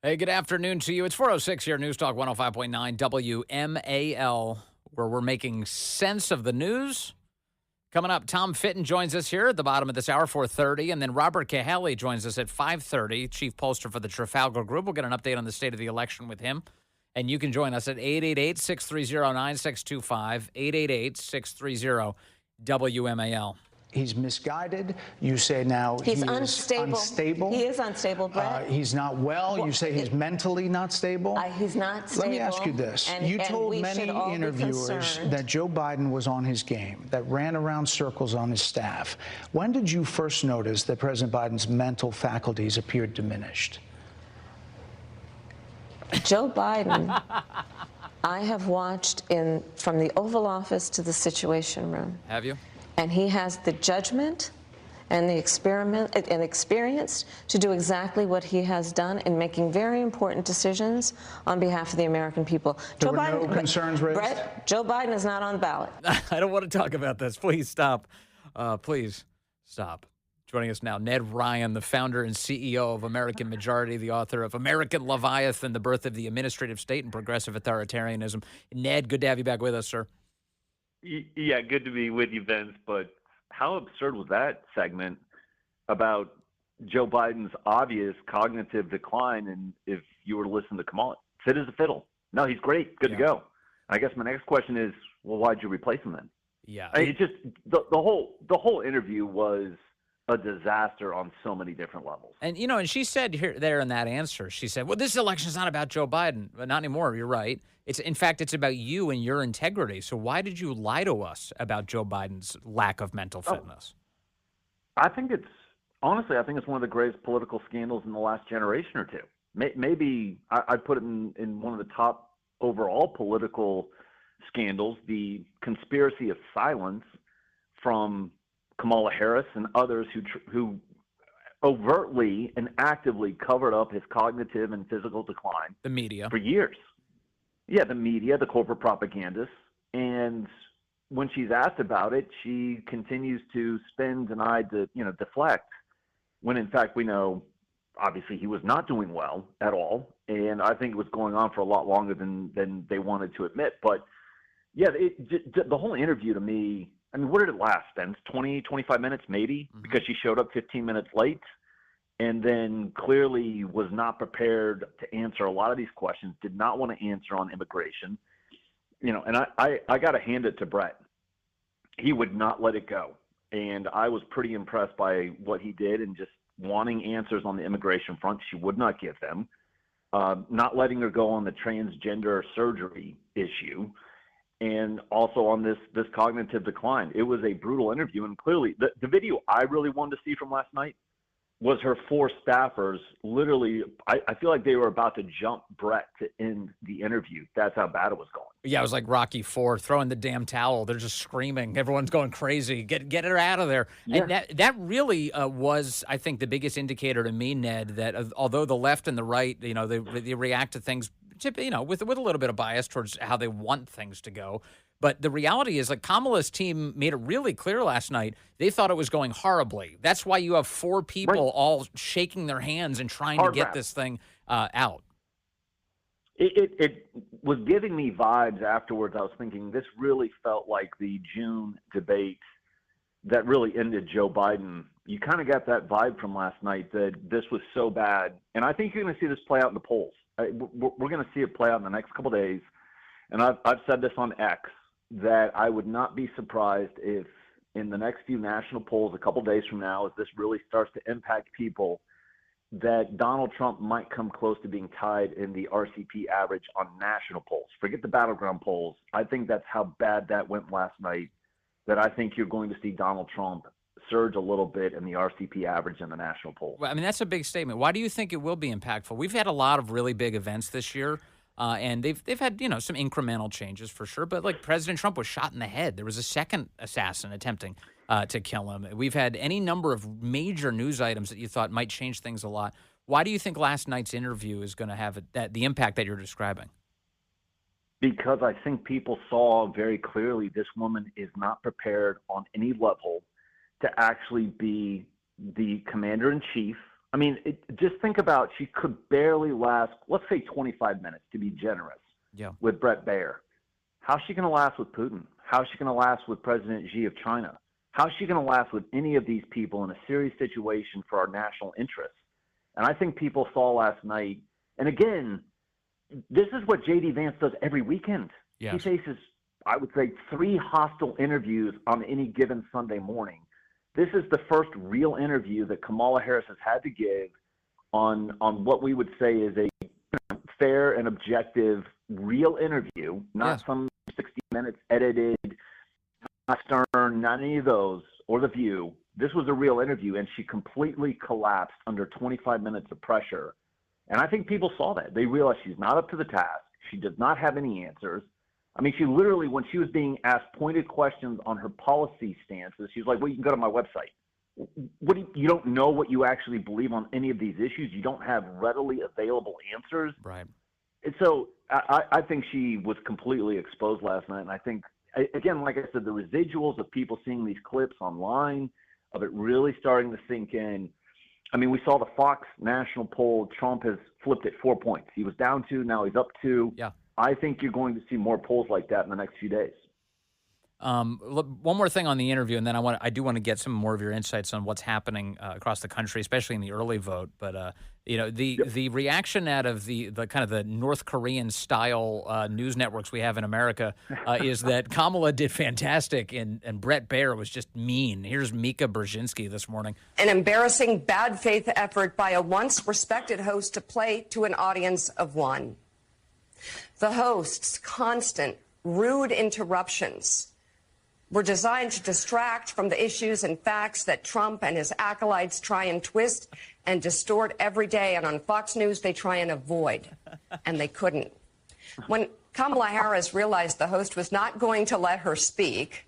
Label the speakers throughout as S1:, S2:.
S1: Hey, good afternoon to you. It's 4:06 here, News Talk 105.9 WMAL, where we're making sense of the news. Coming up, Tom Fitton joins us here at the bottom of this hour, 4:30, and then Robert Cahaly joins us at 5:30, chief pollster for the Trafalgar Group. We'll get an update on the state of the election with him. And you can join us at 888-630-9625, 888-630-WMAL.
S2: He's misguided. You say now
S3: he's
S2: unstable.
S3: He is unstable, Brett.
S2: He's not well. You say he's mentally not stable.
S3: He's not stable.
S2: Let me ask you this. You told many interviewers that Joe Biden was on his game, that ran around circles on his staff. When did you first notice that President Biden's mental faculties appeared diminished?
S3: Joe Biden, I have watched from the Oval Office to the Situation Room.
S1: Have you?
S3: And he has the judgment and the experience to do exactly what he has done in making very important decisions on behalf of the American people.
S2: There were no concerns raised?
S3: Brett, Joe Biden is not on the ballot.
S1: I don't want to talk about this. Please stop. Please stop. Joining us now, Ned Ryun, the founder and CEO of American Majority, the author of American Leviathan, The Birth of the Administrative State and Progressive Authoritarianism. Ned, good to have you back with us, sir.
S4: Yeah, good to be with you, Vince. But how absurd was that segment about Joe Biden's obvious cognitive decline? And if you were to listen to Kamala, fit as a fiddle. No, he's great. Good to go. I guess my next question is, well, why'd you replace him then?
S1: Yeah,
S4: it just the whole interview was a disaster on so many different levels.
S1: And, and she said there in that answer, she said, well, this election is not about Joe Biden. But not anymore. You're right. In fact, it's about you and your integrity. So why did you lie to us about Joe Biden's lack of mental fitness?
S4: I think it's one of the greatest political scandals in the last generation or two. Maybe I'd put it in one of the top overall political scandals, the conspiracy of silence from Kamala Harris and others who overtly and actively covered up his cognitive and physical decline.
S1: The media.
S4: For years. Yeah, the media, the corporate propagandists. And when she's asked about it, she continues to spin, deny, deflect, when in fact we know obviously he was not doing well at all. And I think it was going on for a lot longer than they wanted to admit. But yeah, the whole interview to me, I mean, what did it last, Vince? 20, 25 minutes maybe? Mm-hmm. Because she showed up 15 minutes late and then clearly was not prepared to answer a lot of these questions, did not want to answer on immigration. And I got to hand it to Bret. He would not let it go. And I was pretty impressed by what he did and just wanting answers on the immigration front. She would not give them. Not letting her go on the transgender surgery issue. And also on this cognitive decline. It was a brutal interview. And clearly, the video I really wanted to see from last night was her four staffers. Literally, I feel like they were about to jump Bret to end the interview. That's how bad it was going.
S1: Yeah, it was like Rocky IV, throwing the damn towel. They're just screaming. Everyone's going crazy. Get her out of there. Yeah. And that really was, I think, the biggest indicator to me, Ned, that although the left and the right, they react to things with a little bit of bias towards how they want things to go. But the reality is, like, Kamala's team made it really clear last night, they thought it was going horribly. That's why you have four people all shaking their hands and trying to get this thing out.
S4: It was giving me vibes afterwards. I was thinking this really felt like the June debate that really ended Joe Biden. You kind of got that vibe from last night that this was so bad. And I think you're going to see this play out in the polls. We're going to see it play out in the next couple of days. And I've said this on X, that I would not be surprised if in the next few national polls a couple of days from now, as this really starts to impact people, that Donald Trump might come close to being tied in the RCP average on national polls. Forget the battleground polls. I think that's how bad that went last night, that I think you're going to see Donald Trump surge a little bit in the RCP average in the national polls.
S1: Well, I mean, that's a big statement. Why do you think it will be impactful? We've had a lot of really big events this year. And they've had, some incremental changes for sure. But like President Trump was shot in the head. There was a second assassin attempting to kill him. We've had any number of major news items that you thought might change things a lot. Why do you think last night's interview is going to have the impact that you're describing?
S4: Because I think people saw very clearly this woman is not prepared on any level to actually be the commander-in-chief I mean, just think about, she could barely last, let's say 25 minutes to be generous, with Bret Baier. How's she going to last with Putin? How's she going to last with President Xi of China? How's she going to last with any of these people in a serious situation for our national interests? And I think people saw last night, and again, this is what J.D. Vance does every weekend. Yes. He faces, I would say, 3 hostile interviews on any given Sunday morning. This is the first real interview that Kamala Harris has had to give on what we would say is a fair and objective, real interview, not some 60 minutes edited, not Stern, not any of those, or The View. This was a real interview, and she completely collapsed under 25 minutes of pressure. And I think people saw that. They realized she's not up to the task. She does not have any answers. I mean, she literally, when she was being asked pointed questions on her policy stances, she was like, well, you can go to my website. What you don't know what you actually believe on any of these issues. You don't have readily available answers.
S1: Right.
S4: And so I think she was completely exposed last night. And I think, again, like I said, the residuals of people seeing these clips online, of it really starting to sink in. I mean, we saw the Fox national poll. Trump has flipped it 4 points. He was down 2, now he's up 2.
S1: Yeah.
S4: I think you're going to see more polls like that in the next few days.
S1: One more thing on the interview, and then I do want to get some more of your insights on what's happening across the country, especially in the early vote. But the reaction out of the kind of the North Korean style news networks we have in America is that Kamala did fantastic, and Bret Baier was just mean. Here's Mika Brzezinski this morning.
S5: An embarrassing bad faith effort by a once respected host to play to an audience of one. The host's constant rude interruptions were designed to distract from the issues and facts that Trump and his acolytes try and twist and distort every day. And on Fox News, they try and avoid, and they couldn't. When Kamala Harris realized the host was not going to let her speak,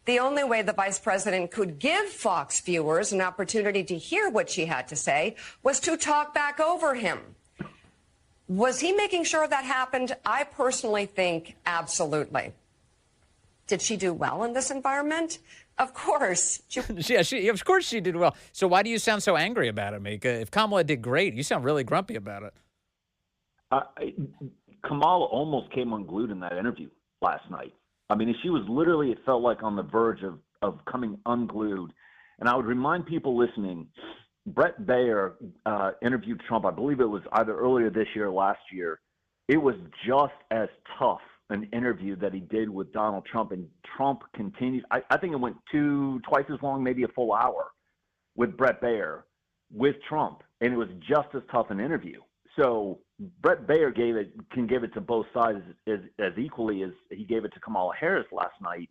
S5: the only way the vice president could give Fox viewers an opportunity to hear what she had to say was to talk back over him. Was he making sure that happened? I personally think absolutely. Did she do well in this environment? Of course.
S1: Of course she did well. So why do you sound so angry about it, Mika? If Kamala did great, you sound really grumpy about it.
S4: Kamala almost came unglued in that interview last night. I mean, she was literally, it felt like, on the verge of coming unglued. And I would remind people listening, Bret Baier interviewed Trump, I believe it was either earlier this year or last year. It was just as tough an interview that he did with Donald Trump, and Trump continued. I think it went twice as long, maybe a full hour, with Bret Baier with Trump, and it was just as tough an interview. So Bret Baier can give it to both sides as equally as he gave it to Kamala Harris last night.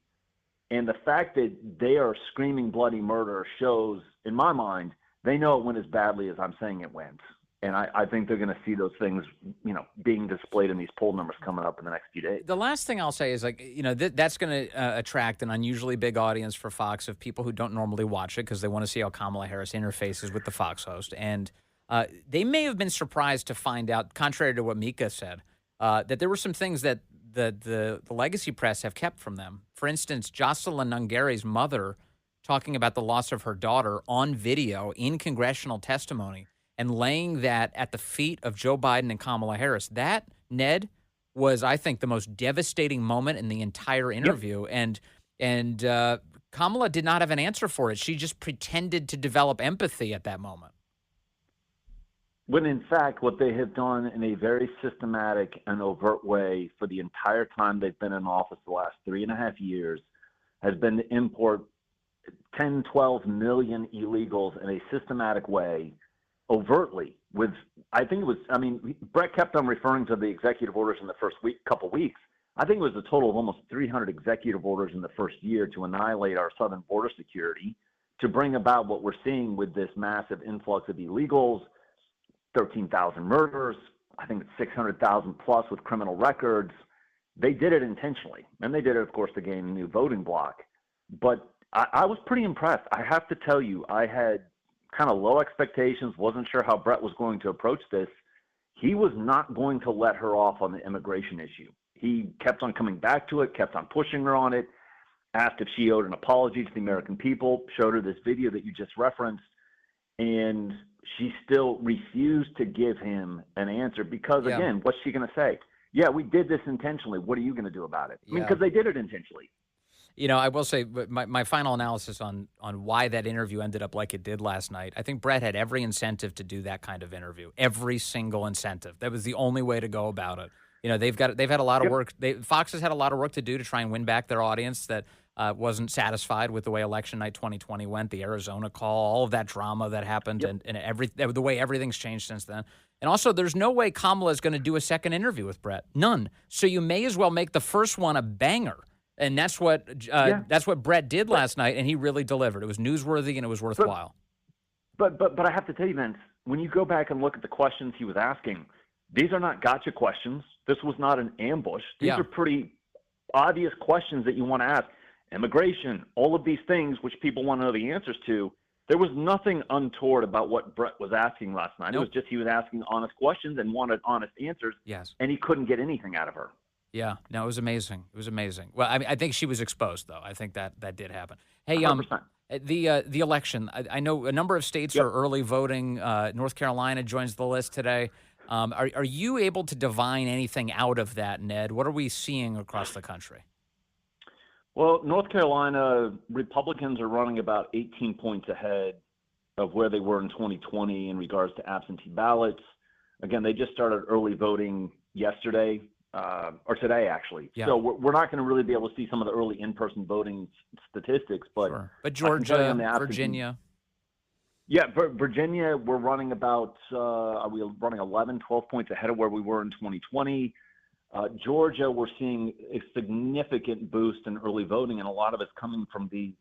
S4: And the fact that they are screaming bloody murder shows, in my mind, they know it went as badly as I'm saying it went. And I think they're going to see those things, being displayed in these poll numbers coming up in the next few days.
S1: The last thing I'll say is, that's going to attract an unusually big audience for Fox of people who don't normally watch it because they want to see how Kamala Harris interfaces with the Fox host. And they may have been surprised to find out, contrary to what Mika said, that there were some things that the legacy press have kept from them. For instance, Jocelyn Nungari's mother talking about the loss of her daughter on video in congressional testimony and laying that at the feet of Joe Biden and Kamala Harris. That, Ned, was, I think, the most devastating moment in the entire interview. Yep. And Kamala did not have an answer for it. She just pretended to develop empathy at that moment.
S4: When, in fact, what they have done in a very systematic and overt way for the entire time they've been in office, the last 3.5 years, has been to import 10, 12 million illegals in a systematic way, overtly, with, Bret kept on referring to the executive orders in the first couple weeks. I think it was a total of almost 300 executive orders in the first year to annihilate our southern border security, to bring about what we're seeing with this massive influx of illegals, 13,000 murders, I think it's 600,000 plus with criminal records. They did it intentionally, and they did it, of course, to gain a new voting bloc. But I was pretty impressed. I have to tell you, I had kind of low expectations, wasn't sure how Bret was going to approach this. He was not going to let her off on the immigration issue. He kept on coming back to it, kept on pushing her on it, asked if she owed an apology to the American people, showed her this video that you just referenced. And she still refused to give him an answer because, again, what's she going to say? Yeah, we did this intentionally. What are you going to do about it? I mean, because they did it intentionally.
S1: You know, I will say my final analysis on why that interview ended up like it did last night. I think Bret had every incentive to do that kind of interview, every single incentive. That was the only way to go about it. You know, they've had a lot of work. Fox has had a lot of work to do to try and win back their audience that wasn't satisfied with the way election night 2020 went, the Arizona call, all of that drama that happened, and the way everything's changed since then. And also, there's no way Kamala is going to do a second interview with Bret. None. So you may as well make the first one a banger. And that's what Bret did last night, and he really delivered. It was newsworthy and it was worthwhile.
S4: But I have to tell you, Vince, when you go back and look at the questions he was asking, these are not gotcha questions. This was not an ambush. These are pretty obvious questions that you want to ask. Immigration, all of these things which people want to know the answers to. There was nothing untoward about what Bret was asking last night. Nope. It was just he was asking honest questions and wanted honest answers, and he couldn't get anything out of her.
S1: Yeah, no, it was amazing. It was amazing. Well, I think she was exposed, though. I think that did happen. Hey,
S4: 100%.
S1: The election. I know a number of states are early voting. North Carolina joins the list today. Are you able to divine anything out of that, Ned? What are we seeing across the country?
S4: Well, North Carolina Republicans are running about 18 points ahead of where they were in 2020 in regards to absentee ballots. Again, they just started early voting yesterday. Or today, actually. Yeah. So we're not going to really be able to see some of the early in-person voting statistics, but
S1: Georgia, Virginia.
S4: Yeah, Virginia, we're running about are we running 11, 12 points ahead of where we were in 2020. Georgia, we're seeing a significant boost in early voting, and a lot of it's coming from the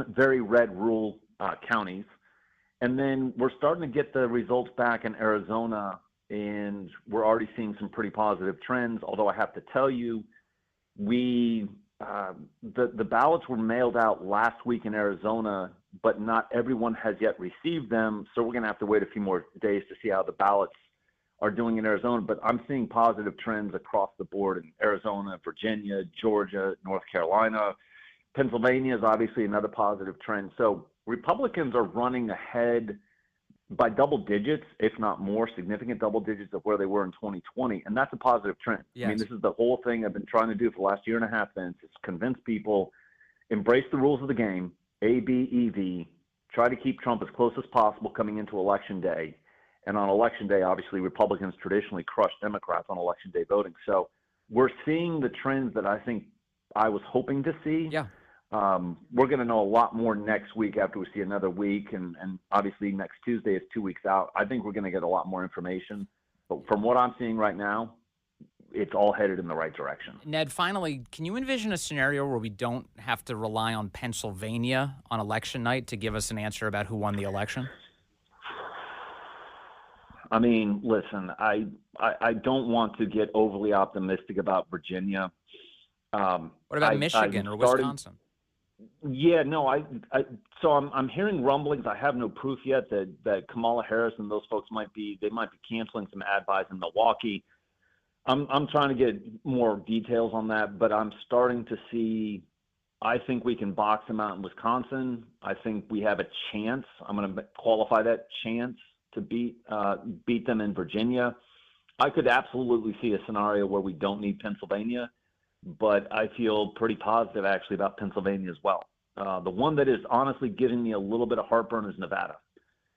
S4: very red rural counties. And then we're starting to get the results back in Arizona, and we're already seeing some pretty positive trends. Although I have to tell you, the ballots were mailed out last week in Arizona, but not everyone has yet received them. So we're going to have to wait a few more days to see how the ballots are doing in Arizona. But I'm seeing positive trends across the board in Arizona, Virginia, Georgia, North Carolina. Pennsylvania is obviously another positive trend. So Republicans are running ahead by double digits, if not more, significant double digits of where they were in 2020. And that's a positive trend. Yes. I mean, this is the whole thing I've been trying to do for the last year and a half, Vince, is convince people, embrace the rules of the game, ABEV, try to keep Trump as close as possible coming into Election Day. And on Election Day, obviously, Republicans traditionally crush Democrats on Election Day voting. So we're seeing the trends that I think I was hoping to see.
S1: Yeah.
S4: We're going to know a lot more next week after we see another week, and obviously next Tuesday is 2 weeks out. I think we're going to get a lot more information. But from what I'm seeing right now, it's all headed in the right direction.
S1: Ned, finally, can you envision a scenario where we don't have to rely on Pennsylvania on election night to give us an answer about who won the election?
S4: I mean, listen, I don't want to get overly optimistic about Virginia.
S1: What about Michigan or Wisconsin?
S4: Yeah, no, so I'm hearing rumblings. I have no proof yet that Kamala Harris and those folks might be canceling some ad buys in Milwaukee. I'm trying to get more details on that, but I'm starting to see. I think we can box them out in Wisconsin. I think we have a chance. I'm going to qualify that chance to beat them in Virginia. I could absolutely see a scenario where we don't need Pennsylvania, but I feel pretty positive actually about Pennsylvania as well. The one that is honestly giving me a little bit of heartburn is Nevada,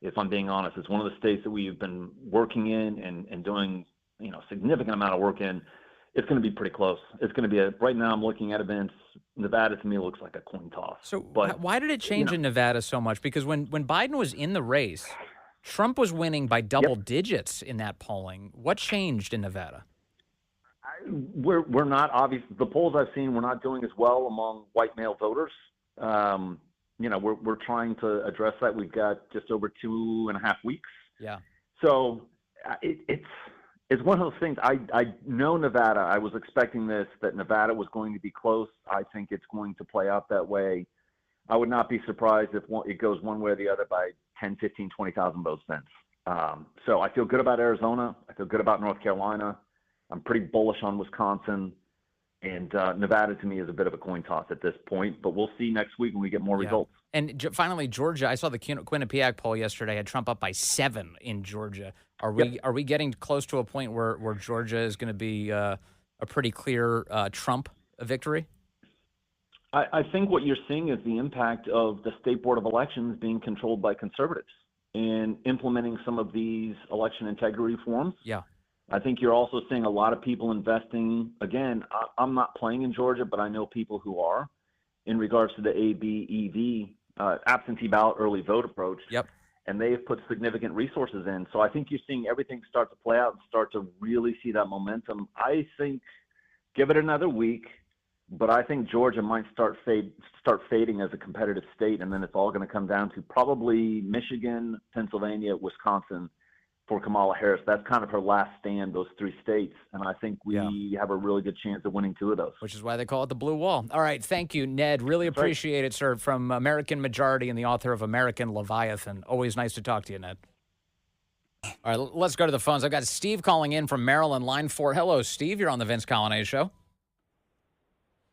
S4: if I'm being honest. It's one of the states that we've been working in and doing significant amount of work in. It's going to be pretty close. It's going to be right now I'm looking at events. Nevada to me looks like a coin toss.
S1: So why did it change in Nevada so much? Because when Biden was in the race, Trump was winning by double digits in that polling. What changed in Nevada?
S4: We're not obvious. The polls I've seen, we're not doing as well among white male voters. We're trying to address that. We've got just over 2.5 weeks.
S1: Yeah.
S4: So it's one of those things. I know Nevada. I was expecting that Nevada was going to be close. I think it's going to play out that way. I would not be surprised if it goes one way or the other by 10, 15, 20,000 votes, Vince. So I feel good about Arizona. I feel good about North Carolina. I'm pretty bullish on Wisconsin. And Nevada, to me, is a bit of a coin toss at this point, but we'll see next week when we get more results.
S1: And finally, Georgia, I saw the Quinnipiac poll yesterday had Trump up by 7 in Georgia. Are we getting close to a point where Georgia is going to be a pretty clear Trump victory?
S4: I think what you're seeing is the impact of the State Board of Elections being controlled by conservatives and implementing some of these election integrity reforms.
S1: Yeah.
S4: I think you're also seeing a lot of people investing. Again, I'm not playing in Georgia, but I know people who are in regards to the ABEV, absentee ballot early vote approach.
S1: Yep.
S4: And they've put significant resources in. So I think you're seeing everything start to play out and start to really see that momentum. I think give it another week, but I think Georgia might start fading as a competitive state, and then it's all going to come down to probably Michigan, Pennsylvania, Wisconsin for Kamala Harris. That's kind of her last stand, those 3 states, and I think we have a really good chance of winning 2 of those.
S1: Which is why they call it the Blue Wall. All right, thank you, Ned. Really appreciate it, sir, from American Majority and the author of American Leviathan. Always nice to talk to you, Ned. All right, let's go to the phones. I've got Steve calling in from Maryland, line 4. Hello, Steve. You're on the Vince Coglianese Show.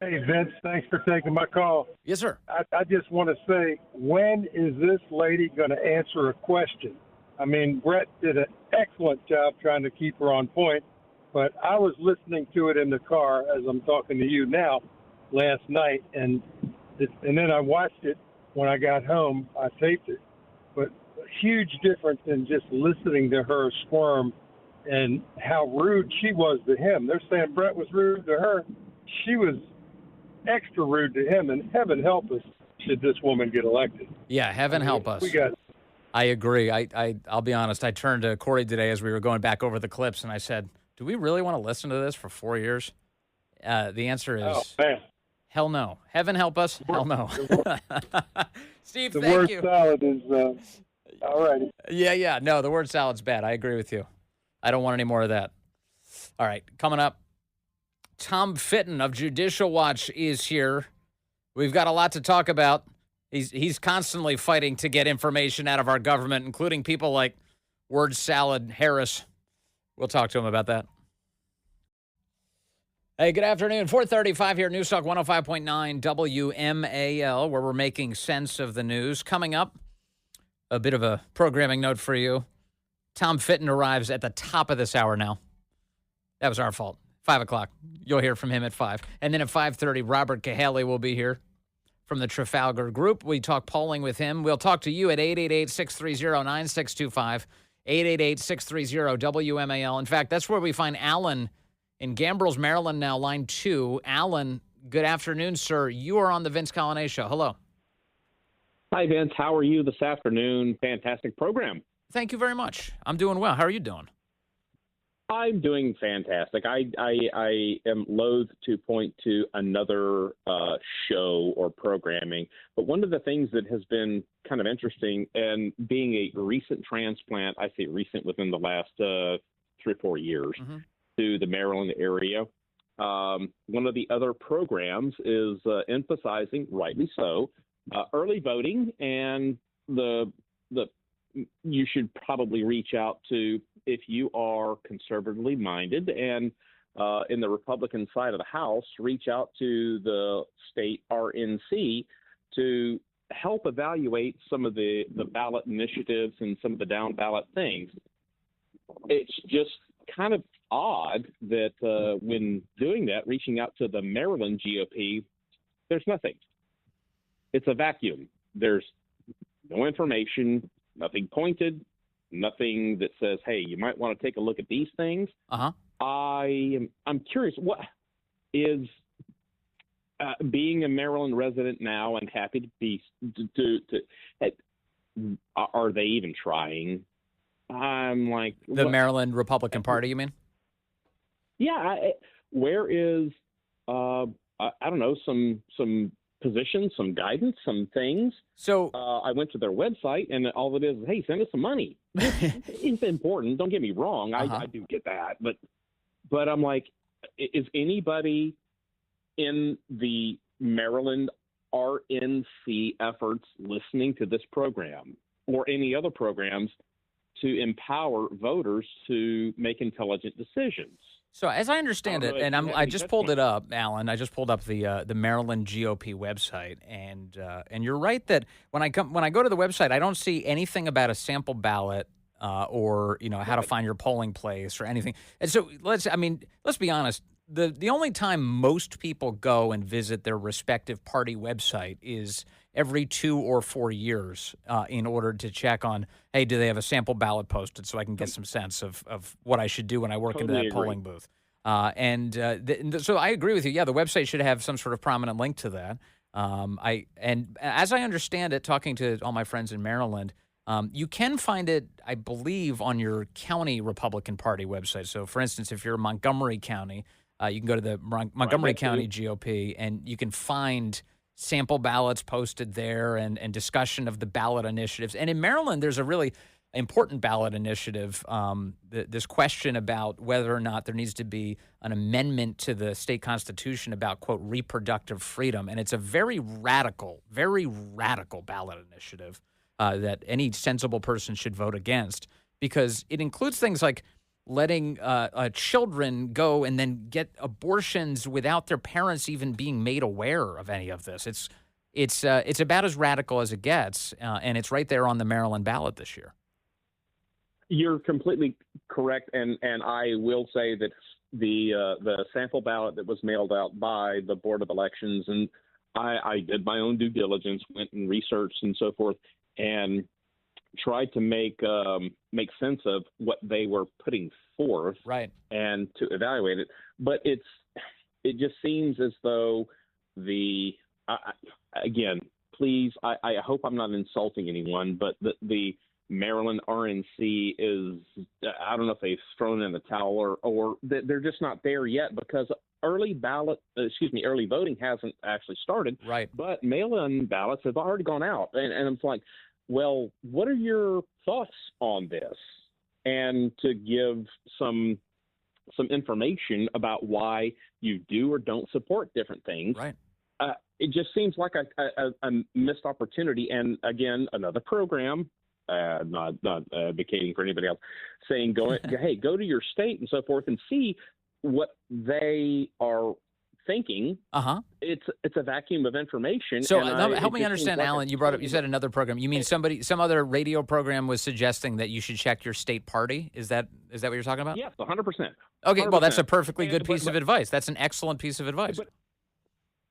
S6: Hey, Vince, thanks for taking my call.
S1: Yes, sir.
S6: I just want to say, when is this lady going to answer a question? I mean, Bret did an excellent job trying to keep her on point, but I was listening to it in the car as I'm talking to you now last night, and then I watched it when I got home. I taped it. But a huge difference in just listening to her squirm and how rude she was to him. They're saying Bret was rude to her. She was extra rude to him, and heaven help us should this woman get elected.
S1: Yeah, heaven help us. I agree. I'll be honest. I turned to Corey today as we were going back over the clips, and I said, do we really want to listen to this for 4 years? The answer is hell no. Heaven help us? Hell no. Steve,
S6: the
S1: thank
S6: word
S1: you.
S6: salad is all right.
S1: Yeah. No, the word salad's bad. I agree with you. I don't want any more of that. All right, coming up, Tom Fitton of Judicial Watch is here. We've got a lot to talk about. He's constantly fighting to get information out of our government, including people like Word Salad Harris. We'll talk to him about that. Hey, good afternoon. 4:35 here, News Talk 105.9 WMAL, where we're making sense of the news. Coming up, a bit of a programming note for you. Tom Fitton arrives at the top of this hour now. That was our fault. 5 o'clock. You'll hear from him at 5. And then at 5:30, Robert Cahaly will be here from the Trafalgar Group. We talk polling with him. We'll talk to you at 888-630-9625, 888-630-WMAL. In fact, that's where we find Alan in Gambrills, Maryland now, line 2. Alan, good afternoon, sir. You are on the Vince Coglianese Show. Hello.
S7: Hi, Vince. How are you this afternoon? Fantastic program.
S1: Thank you very much. I'm doing well. How are you doing?
S7: I'm doing fantastic. I am loath to point to another show or programming, but one of the things that has been kind of interesting, and being a recent transplant, I say recent within the last 3 or 4 years, to the Maryland area, one of the other programs is emphasizing, rightly so, early voting, and you should probably reach out to, if you are conservatively minded and in the Republican side of the House, reach out to the state RNC to help evaluate some of the ballot initiatives and some of the down ballot things. It's just kind of odd that when doing that, reaching out to the Maryland GOP, there's nothing. It's a vacuum. There's no information, nothing pointed, nothing that says, hey, you might want to take a look at these things. I'm curious, what is being a Maryland resident now and happy to be are they even trying? I'm like,
S1: the Maryland Republican Party, you mean?
S7: Yeah. Where is I don't know, some positions, some guidance, some things.
S1: So
S7: I went to their website, and all it is, hey, send us some money. It's important. Don't get me wrong. I do get that. But I'm like, is anybody in the Maryland RNC efforts listening to this program or any other programs to empower voters to make intelligent decisions.
S1: So as I understand it, and I just pulled it up, Alan. I just pulled up the Maryland GOP website, and you're right that when I go to the website, I don't see anything about a sample ballot or how to find your polling place or anything. And so let's be honest. The only time most people go and visit their respective party website is every 2 or 4 years in order to check on, hey, do they have a sample ballot posted so I can get some sense of what I should do when I work into that polling booth. So I agree with you. Yeah, the website should have some sort of prominent link to that. And as I understand it, talking to all my friends in Maryland, you can find it, I believe, on your county Republican Party website. So, for instance, if you're in Montgomery County, you can go to the Montgomery County GOP, and you can find sample ballots posted there and discussion of the ballot initiatives. And in Maryland, there's a really important ballot initiative, this question about whether or not there needs to be an amendment to the state constitution about, quote, reproductive freedom. And it's a very radical ballot initiative that any sensible person should vote against, because it includes things like letting children go and then get abortions without their parents even being made aware of any of this. It's about as radical as it gets, and it's right there on the Maryland ballot this year.
S7: You're completely correct, and I will say that the sample ballot that was mailed out by the Board of Elections, and I did my own due diligence, went and researched and so forth, and tried to make sense of what they were putting forth,
S1: right,
S7: and to evaluate it. But it just seems as though again, please, I hope I'm not insulting anyone, but the Maryland RNC is, I don't know if they've thrown in the towel or they're just not there yet, because early voting hasn't actually started.
S1: Right.
S7: But mail-in ballots have already gone out. And it's like, well, what are your thoughts on this? And to give some information about why you do or don't support different things.
S1: Right.
S7: It just seems like a missed opportunity. And again, another program, not advocating for anybody else, saying hey, go to your state and so forth and see what they are thinking. It's a vacuum of information.
S1: So help me understand, Alan. You said another program. You mean some other radio program was suggesting that you should check your state party? Is that what you're talking about?
S7: Yes, 100%.
S1: Okay,
S7: 100%.
S1: well, that's a perfectly good piece of advice. That's an excellent piece of advice.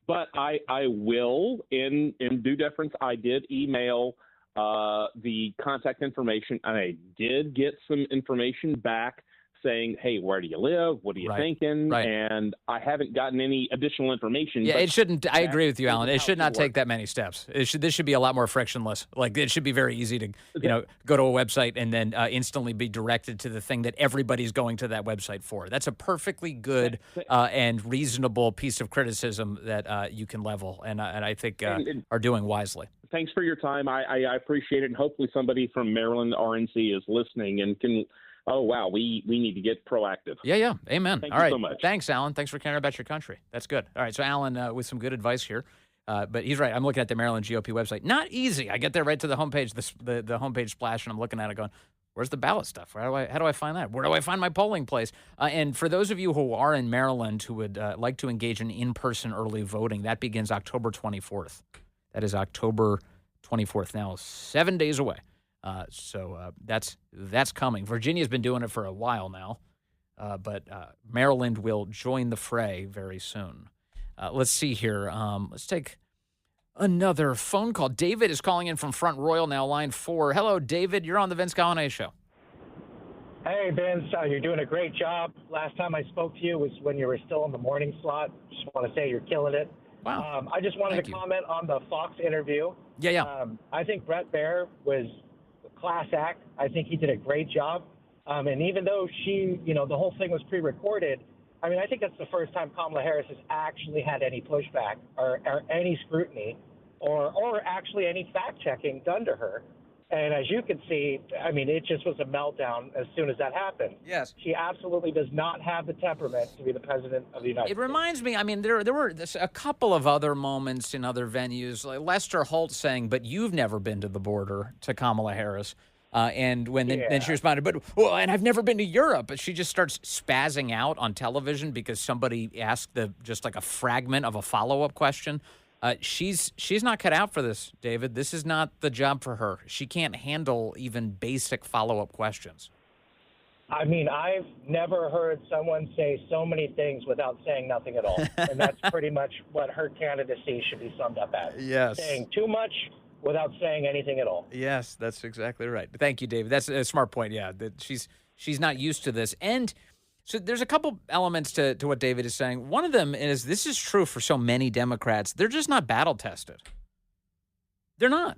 S7: But I will, in due deference, I did email the contact information, and I did get some information back saying, hey, where do you live? What are you thinking?
S1: Right.
S7: And I haven't gotten any additional information.
S1: Yeah, it shouldn't. I agree with you, Alan. It should not take that many steps. This should be a lot more frictionless. Like, it should be very easy to, go to a website and then instantly be directed to the thing that everybody's going to that website for. That's a perfectly good and reasonable piece of criticism that you can level, and I think are doing wisely.
S7: Thanks for your time. I appreciate it, and hopefully somebody from Maryland RNC is listening and can. Oh, wow, we need to get proactive.
S1: Yeah, amen.
S7: Thank
S1: All
S7: you
S1: right.
S7: so much.
S1: Thanks, Alan. Thanks for caring about your country. That's good. All right, so Alan with some good advice here. But he's right. I'm looking at the Maryland GOP website. Not easy. I get there right to the homepage, the homepage splash, and I'm looking at it going, where's the ballot stuff? How do I find that? Where do I find my polling place? And for those of you who are in Maryland who would like to engage in in-person early voting, that begins October 24th. That is October 24th. Now, 7 days away. So that's coming. Virginia's been doing it for a while now, but Maryland will join the fray very soon. Let's see here. Let's take another phone call. David is calling in from Front Royal now, line 4. Hello, David. You're on the Vince Callahan Show.
S8: Hey, Vince. You're doing a great job. Last time I spoke to you was when you were still in the morning slot. Just want to say you're killing it.
S1: Wow.
S8: I just wanted to comment on the Fox interview.
S1: Yeah.
S8: I think Bret Baier was class act. I think he did a great job. And even though she, the whole thing was pre-recorded, I mean, I think that's the first time Kamala Harris has actually had any pushback or any scrutiny or actually any fact-checking done to her. And as you can see, I mean, it just was a meltdown as soon as that happened.
S1: Yes.
S8: She absolutely does not have the temperament to be the president of the United States.
S1: It reminds me, I mean, there were a couple of other moments in other venues, like Lester Holt saying, but you've never been to the border, to Kamala Harris. And then she responded, and I've never been to Europe. But she just starts spazzing out on television because somebody asked just like a fragment of a follow-up question. She's not cut out for this, David. This is not the job for her. She can't handle even basic follow-up questions.
S8: I mean, I've never heard someone say so many things without saying nothing at all. And that's pretty much what her candidacy should be summed up as.
S1: Yes.
S8: Saying too much without saying anything at all.
S1: Yes, that's exactly right. Thank you, David. That's a smart point, yeah. That she's not used to this. And so there's a couple elements to what David is saying. One of them is this is true for so many Democrats. They're just not battle-tested. They're not.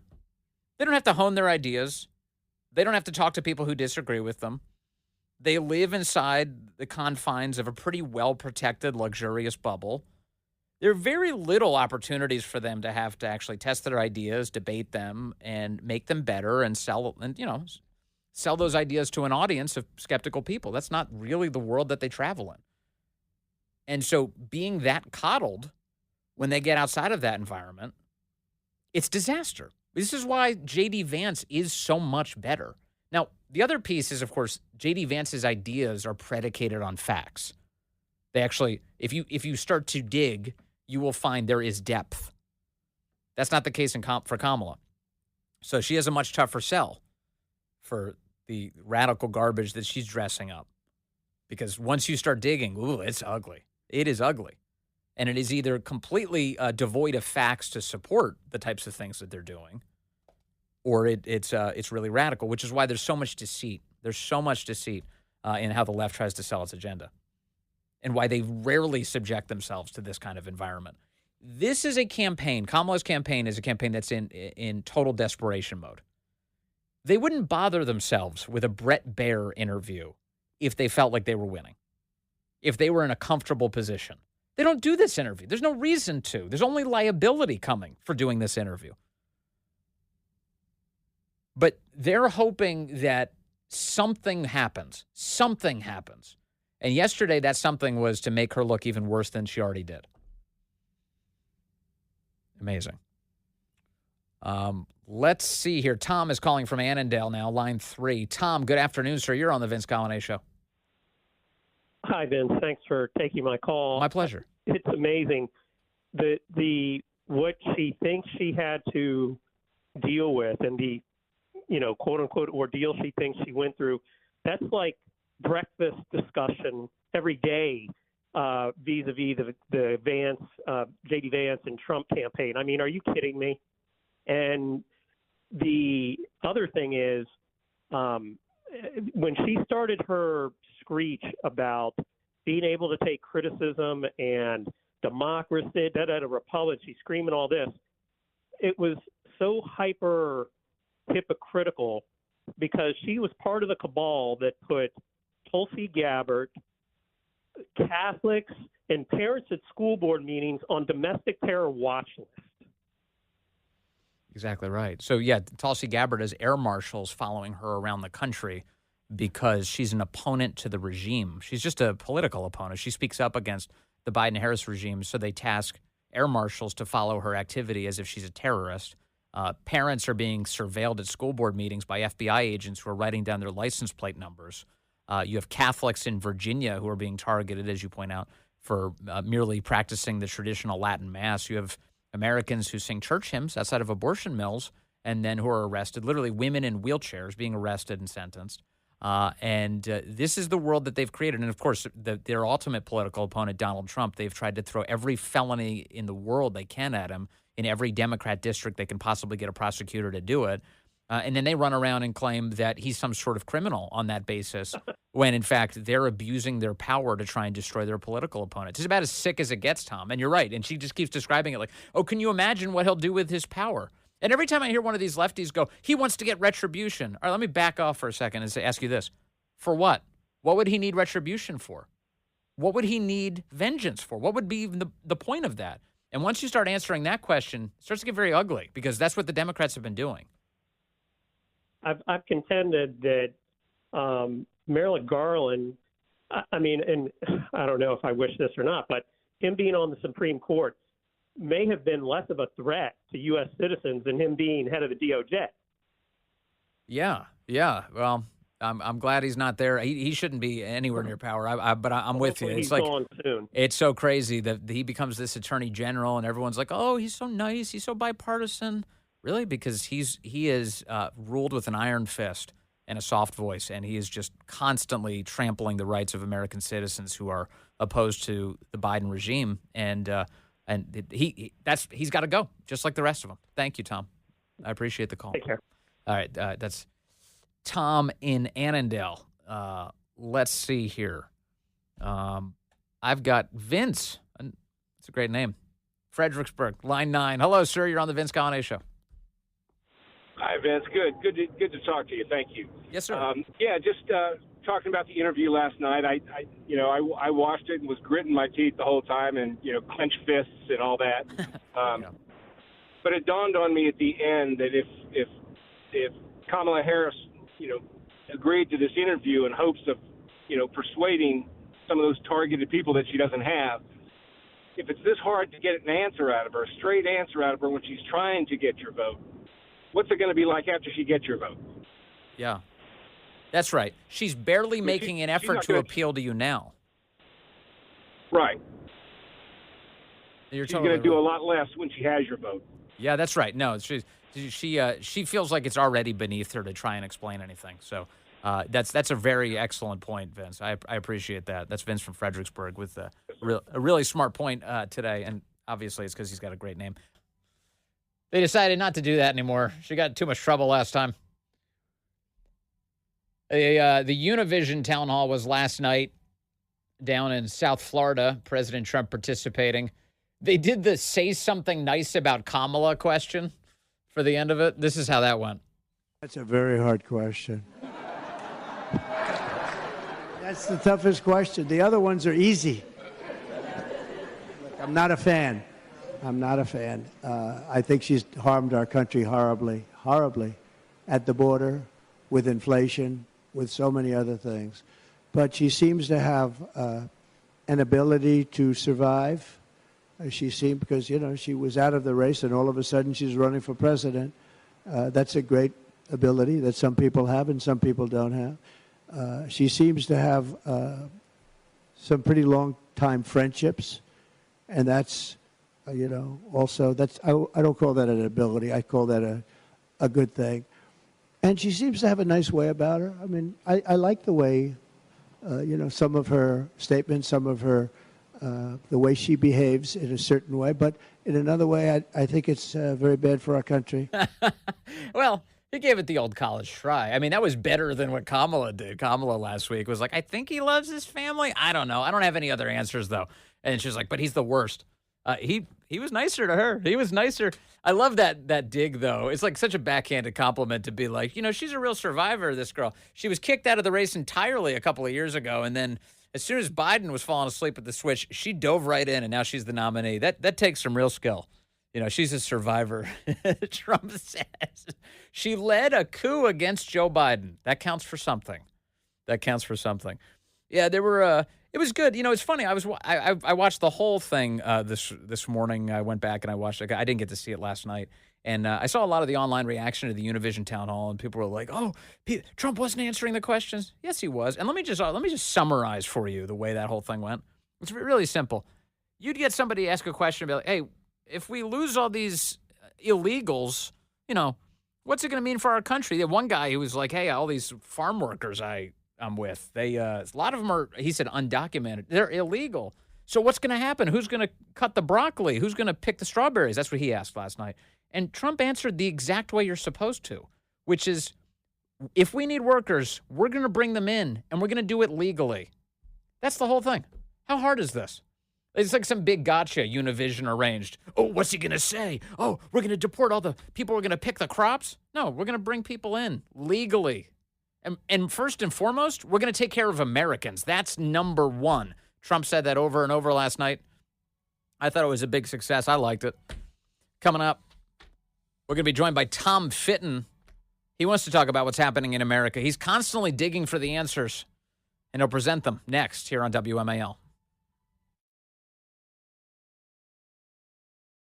S1: They don't have to hone their ideas. They don't have to talk to people who disagree with them. They live inside the confines of a pretty well-protected, luxurious bubble. There are very little opportunities for them to have to actually test their ideas, debate them, and make them better and sell those ideas to an audience of skeptical people. That's not really the world that they travel in. And so being that coddled when they get outside of that environment, it's disaster. This is why J.D. Vance is so much better. Now, the other piece is, of course, J.D. Vance's ideas are predicated on facts. They actually, if you start to dig, you will find there is depth. That's not the case for Kamala. So she has a much tougher sell for the radical garbage that she's dressing up. Because once you start digging, it's ugly. It is ugly. And it is either completely devoid of facts to support the types of things that they're doing, or it's really radical, which is why there's so much deceit. There's so much deceit in how the left tries to sell its agenda, and why they rarely subject themselves to this kind of environment. This is a campaign. Kamala's campaign is a campaign that's in total desperation mode. They wouldn't bother themselves with a Bret Baier interview if they felt like they were winning, if they were in a comfortable position. They don't do this interview. There's no reason to. There's only liability coming for doing this interview. But they're hoping that something happens. Something happens. And yesterday, that something was to make her look even worse than she already did. Amazing. Let's see here. Tom is calling from Annandale now, line 3. Tom, good afternoon, sir. You're on the Vince Coglianese Show.
S9: Hi, Vince. Thanks for taking my call.
S1: My pleasure.
S9: It's amazing the what she thinks she had to deal with and the quote unquote ordeal she thinks she went through. That's like breakfast discussion every day vis-a-vis the Vance, J.D. Vance and Trump campaign. I mean, are you kidding me? And the other thing is when she started her screech about being able to take criticism and democracy, republic, she's screaming all this. It was so hyper hypocritical because she was part of the cabal that put Tulsi Gabbard, Catholics, and parents at school board meetings on domestic terror watch list.
S1: Exactly right. So, yeah, Tulsi Gabbard has air marshals following her around the country because she's an opponent to the regime. She's just a political opponent. She speaks up against the Biden-Harris regime, so they task air marshals to follow her activity as if she's a terrorist. Parents are being surveilled at school board meetings by FBI agents who are writing down their license plate numbers. You have Catholics in Virginia who are being targeted, as you point out, for merely practicing the traditional Latin Mass. You have Americans who sing church hymns outside of abortion mills and then who are arrested, literally women in wheelchairs being arrested and sentenced. This is the world that they've created. And, of course, their ultimate political opponent, Donald Trump, they've tried to throw every felony in the world they can at him. In every Democrat district, they can possibly get a prosecutor to do it. And then they run around and claim that he's some sort of criminal on that basis, when, in fact, they're abusing their power to try and destroy their political opponent. It's about as sick as it gets, Tom. And you're right. And she just keeps describing it like, oh, can you imagine what he'll do with his power? And every time I hear one of these lefties go, he wants to get retribution. All right, let me back off for a second and ask you this. For what? What would he need retribution for? What would he need vengeance for? What would be even the point of that? And once you start answering that question, it starts to get very ugly because that's what the Democrats have been doing.
S9: I've contended that Merrick Garland, I mean, and I don't know if I wish this or not, but him being on the Supreme Court may have been less of a threat to U.S. citizens than him being head of the DOJ.
S1: Yeah. Well, I'm glad he's not there. He shouldn't be anywhere near power. But I'm with you. It's like
S9: gone soon.
S1: It's so crazy that he becomes this attorney general, and everyone's like, "Oh, he's so nice. He's so bipartisan." Really, because he is ruled with an iron fist and a soft voice, and he is just constantly trampling the rights of American citizens who are opposed to the Biden regime, and he's got to go, just like the rest of them. Thank you, Tom. I appreciate the call.
S9: Take care.
S1: All right, that's Tom in Annandale. Let's see here. I've got Vince. It's a great name. Fredericksburg, line 9. Hello, sir. You're on the Vince Gallahney Show.
S10: Hi, Vince. Good to talk to you. Thank you.
S1: Yes, sir.
S10: Just talking about the interview last night. I watched it and was gritting my teeth the whole time, and clenched fists and all that. But it dawned on me at the end that if Kamala Harris, agreed to this interview in hopes of, persuading some of those targeted people that she doesn't have, if it's this hard to get an answer out of her, a straight answer out of her when she's trying to get your vote, what's it going to be like after she gets your vote?
S1: Yeah, that's right. She's barely making an effort to appeal to you now.
S10: Right.
S1: She's
S10: going to do a lot less when she has your vote.
S1: Yeah, that's right. No, she feels like it's already beneath her to try and explain anything. So that's a very excellent point, Vince. I appreciate that. That's Vince from Fredericksburg with a really smart point today, and obviously it's because he's got a great name. They decided not to do that anymore. She got too much trouble last time. The Univision town hall was last night down in South Florida, President Trump participating. They did the say something nice about Kamala question for the end of it. This is how that went.
S11: That's a very hard question. That's the toughest question. The other ones are easy. I'm not a fan. I think she's harmed our country horribly at the border, with inflation, with so many other things. But she seems to have an ability to survive. Because, she was out of the race and all of a sudden she's running for president. That's a great ability that some people have and some people don't have. She seems to have some pretty long-time friendships, and that's, also, I don't call that an ability. I call that a good thing. And she seems to have a nice way about her. I mean, I like the way, some of her statements, some of her, the way she behaves in a certain way. But in another way, I think it's very bad for our country.
S1: Well, he gave it the old college try. I mean, that was better than what Kamala did. Kamala last week was like, I think he loves his family. I don't know. I don't have any other answers, though. And she's like, but he's the worst. He was nicer to her. He was nicer. I love that dig, though. It's like such a backhanded compliment to be like, she's a real survivor, this girl. She was kicked out of the race entirely a couple of years ago, and then as soon as Biden was falling asleep at the switch, she dove right in, and now she's the nominee. That takes some real skill. She's a survivor. Trump says she led a coup against Joe Biden. That counts for something. Yeah, there were. It was good. It's funny. I watched the whole thing this morning. I went back and I watched it. I didn't get to see it last night. And I saw a lot of the online reaction to the Univision town hall, and people were like, "Oh, Trump wasn't answering the questions." Yes, he was. And let me just summarize for you the way that whole thing went. It's really simple. You'd get somebody ask a question and be like, "Hey, if we lose all these illegals, what's it going to mean for our country?" The one guy who was like, "Hey, all these farm workers I'm with, a lot of them are," he said, "undocumented. They're illegal. So what's going to happen? Who's going to cut the broccoli? Who's going to pick the strawberries?" That's what he asked last night. And Trump answered the exact way you're supposed to, which is, if we need workers, we're going to bring them in, and we're going to do it legally. That's the whole thing. How hard is this? It's like some big gotcha Univision arranged. Oh, what's he going to say? Oh, we're going to deport all the people who are going to pick the crops? No, we're going to bring people in legally. And first and foremost, we're going to take care of Americans. That's number one. Trump said that over and over last night. I thought it was a big success. I liked it. Coming up, we're going to be joined by Tom Fitton. He wants to talk about what's happening in America. He's constantly digging for the answers, and he'll present them next here on WMAL.